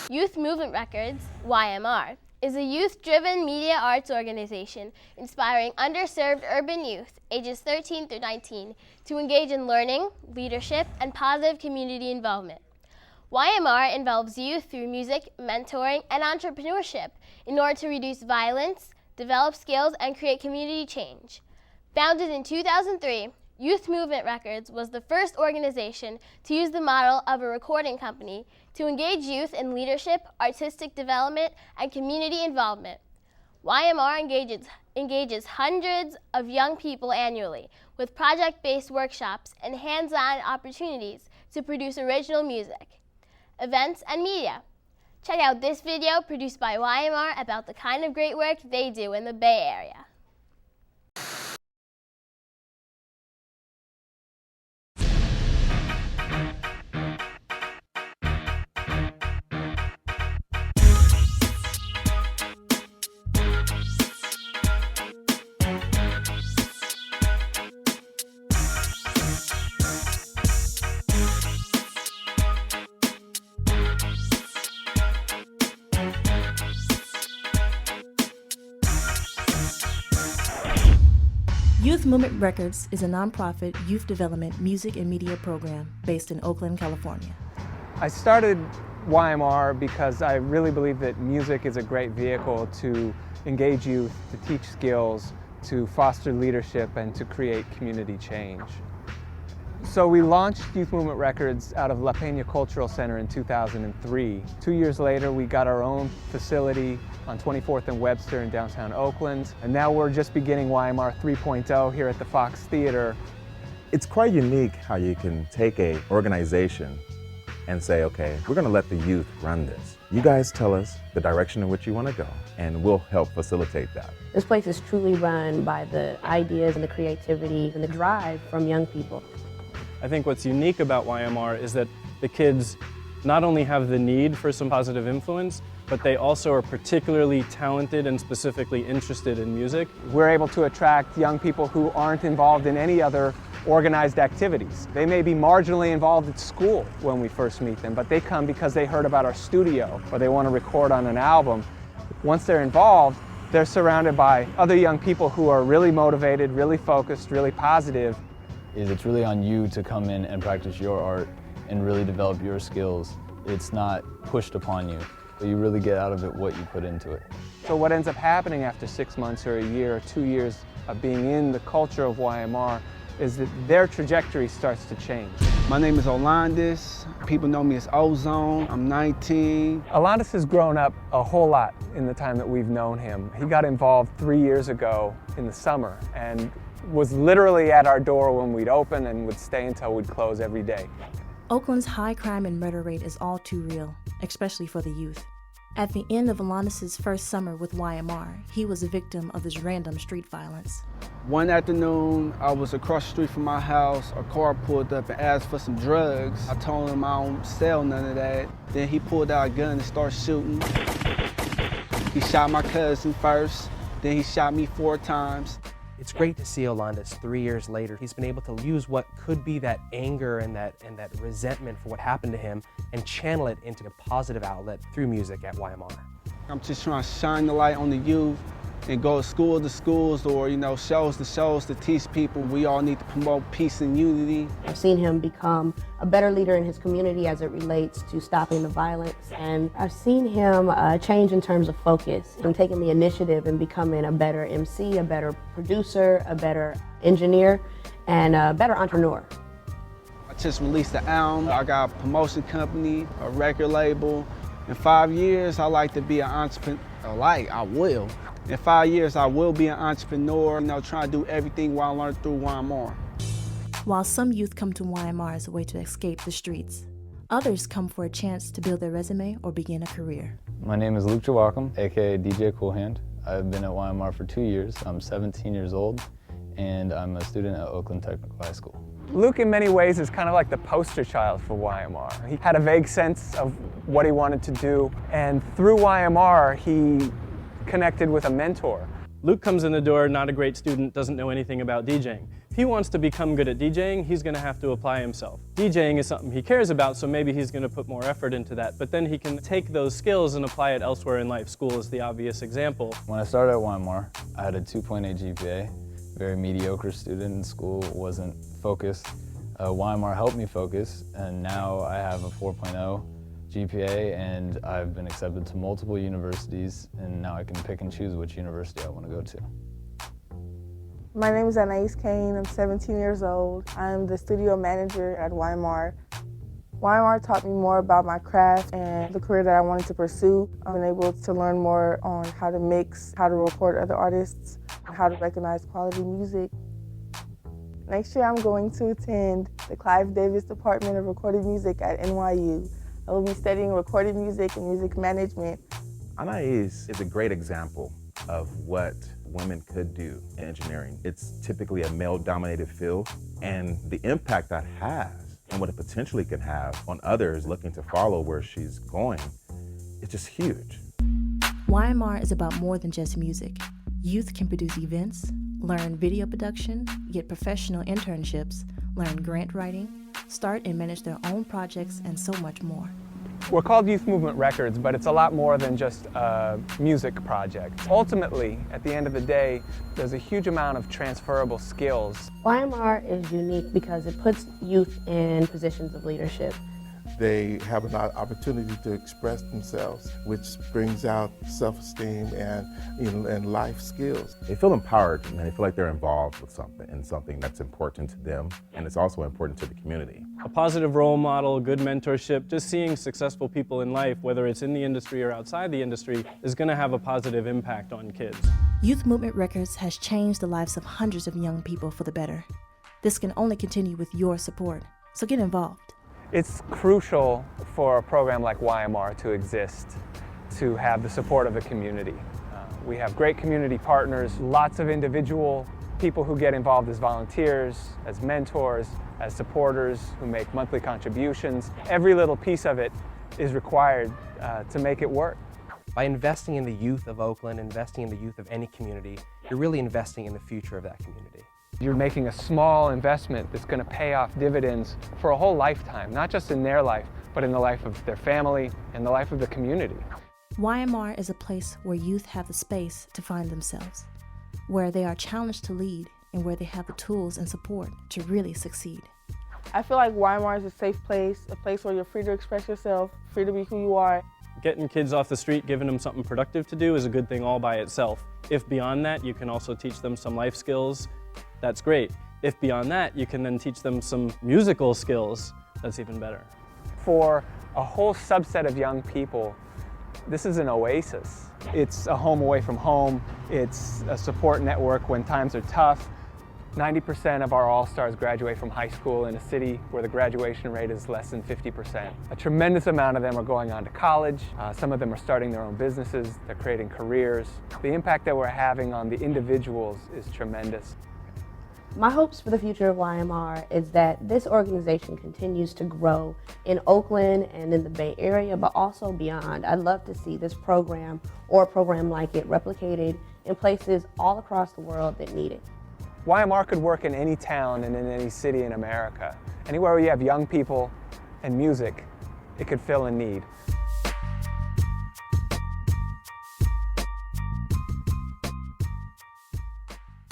Youth Movement Records, YMR, is a youth-driven media arts organization inspiring underserved urban youth, ages 13 through 19, to engage in learning, leadership, and positive community involvement. YMR involves youth through music, mentoring, and entrepreneurship in order to reduce violence, develop skills, and create community change. Founded in 2003, Youth Movement Records was the first organization to use the model of a recording company to engage youth in leadership, artistic development, and community involvement. YMR engages hundreds of young people annually with project-based workshops and hands-on opportunities to produce original music, events, and media. Check out this video produced by YMR about the kind of great work they do in the Bay Area. Youth Movement Records is a nonprofit youth development music and media program based in Oakland, California. I started YMR because I really believe that music is a great vehicle to engage youth, to teach skills, to foster leadership, and to create community change. So we launched Youth Movement Records out of La Peña Cultural Center in 2003. 2 years later, we got our own facility on 24th and Webster in downtown Oakland. And now we're just beginning YMR 3.0 here at the Fox Theater. It's quite unique how you can take an organization and say, okay, we're gonna let the youth run this. You guys tell us the direction in which you wanna go, and we'll help facilitate that. This place is truly run by the ideas and the creativity and the drive from young people. I think what's unique about YMR is that the kids not only have the need for some positive influence, but they also are particularly talented and specifically interested in music. We're able to attract young people who aren't involved in any other organized activities. They may be marginally involved at school when we first meet them, but they come because they heard about our studio or they want to record on an album. Once they're involved, they're surrounded by other young people who are really motivated, really focused, really positive. It's really on you to come in and practice your art and really develop your skills. It's not pushed upon you. You really get out of it what you put into it. So what ends up happening after 6 months or a year or 2 years of being in the culture of YMR is that their trajectory starts to change. My name is Olandis. People know me as Ozone. I'm 19. Olandis has grown up a whole lot in the time that we've known him. He got involved 3 years ago in the summer and was literally at our door when we'd open and would stay until we'd close every day. Oakland's high crime and murder rate is all too real, especially for the youth. At the end of Olandis' first summer with YMR, he was a victim of this random street violence. One afternoon, I was across the street from my house. A car pulled up and asked for some drugs. I told him I don't sell none of that. Then he pulled out a gun and started shooting. He shot my cousin first, then he shot me 4 times. It's great to see Olandis 3 years later. He's been able to use what could be that anger and that resentment for what happened to him and channel it into a positive outlet through music at YMR. I'm just trying to shine the light on the youth and go school to schools or, shows to shows to teach people we all need to promote peace and unity. I've seen him become a better leader in his community as it relates to stopping the violence. And I've seen him change in terms of focus and taking the initiative and becoming a better MC, a better producer, a better engineer, and a better entrepreneur. I just released the album. I got a promotion company, a record label. In 5 years, I like to be an entrepreneur. I will. In 5 years, I will be an entrepreneur, trying to do everything while I learn through YMR. While some youth come to YMR as a way to escape the streets, others come for a chance to build their resume or begin a career. My name is Luke Jawakam, aka DJ Coolhand. I've been at YMR for 2 years. I'm 17 years old, and I'm a student at Oakland Technical High School. Luke, in many ways, is kind of like the poster child for YMR. He had a vague sense of what he wanted to do, and through YMR, he connected with a mentor. Luke comes in the door, not a great student, doesn't know anything about DJing. he wants to become good at DJing, he's going to have to apply himself. DJing is something he cares about, so maybe he's going to put more effort into that. But then he can take those skills and apply it elsewhere in life. School is the obvious example. When I started at YMR, I had a 2.8 GPA. Very mediocre student in school, wasn't focused. YMR helped me focus, and now I have a 4.0 GPA, and I've been accepted to multiple universities, and now I can pick and choose which university I want to go to. My name is Anais Kane. I'm 17 years old. I'm the studio manager at YMR. YMR taught me more about my craft and the career that I wanted to pursue. I've been able to learn more on how to mix, how to record other artists, and how to recognize quality music. Next year I'm going to attend the Clive Davis Department of Recorded Music at NYU. I will be studying recorded music and music management. Anais is a great example of what women could do in engineering. It's typically a male-dominated field, and the impact that has and what it potentially can have on others looking to follow where she's going is just huge. YMR is about more than just music. Youth can produce events, learn video production, get professional internships, learn grant writing, start and manage their own projects, and so much more. We're called Youth Movement Records, but it's a lot more than just a music project. Ultimately, at the end of the day, there's a huge amount of transferable skills. YMR is unique because it puts youth in positions of leadership. They have an opportunity to express themselves, which brings out self-esteem and life skills. They feel empowered and they feel like they're involved with something that's important to them, and it's also important to the community. A positive role model, good mentorship, just seeing successful people in life, whether it's in the industry or outside the industry, is going to have a positive impact on kids. Youth Movement Records has changed the lives of hundreds of young people for the better. This can only continue with your support, so get involved. It's crucial for a program like YMR to exist, to have the support of the community. We have great community partners, lots of individual people who get involved as volunteers, as mentors, as supporters who make monthly contributions. Every little piece of it is required to make it work. By investing in the youth of Oakland, investing in the youth of any community, you're really investing in the future of that community. You're making a small investment that's going to pay off dividends for a whole lifetime, not just in their life, but in the life of their family and the life of the community. YMR is a place where youth have the space to find themselves, where they are challenged to lead, and where they have the tools and support to really succeed. I feel like YMR is a safe place, a place where you're free to express yourself, free to be who you are. Getting kids off the street, giving them something productive to do is a good thing all by itself. If beyond that, you can also teach them some life skills, that's great. If beyond that, you can then teach them some musical skills, that's even better. For a whole subset of young people, this is an oasis. It's a home away from home. It's a support network when times are tough. 90% of our All-Stars graduate from high school in a city where the graduation rate is less than 50%. A tremendous amount of them are going on to college. Some of them are starting their own businesses. They're creating careers. The impact that we're having on the individuals is tremendous. My hopes for the future of YMR is that this organization continues to grow in Oakland and in the Bay Area, but also beyond. I'd love to see this program or a program like it replicated in places all across the world that need it. YMR could work in any town and in any city in America. Anywhere where you have young people and music, it could fill a need.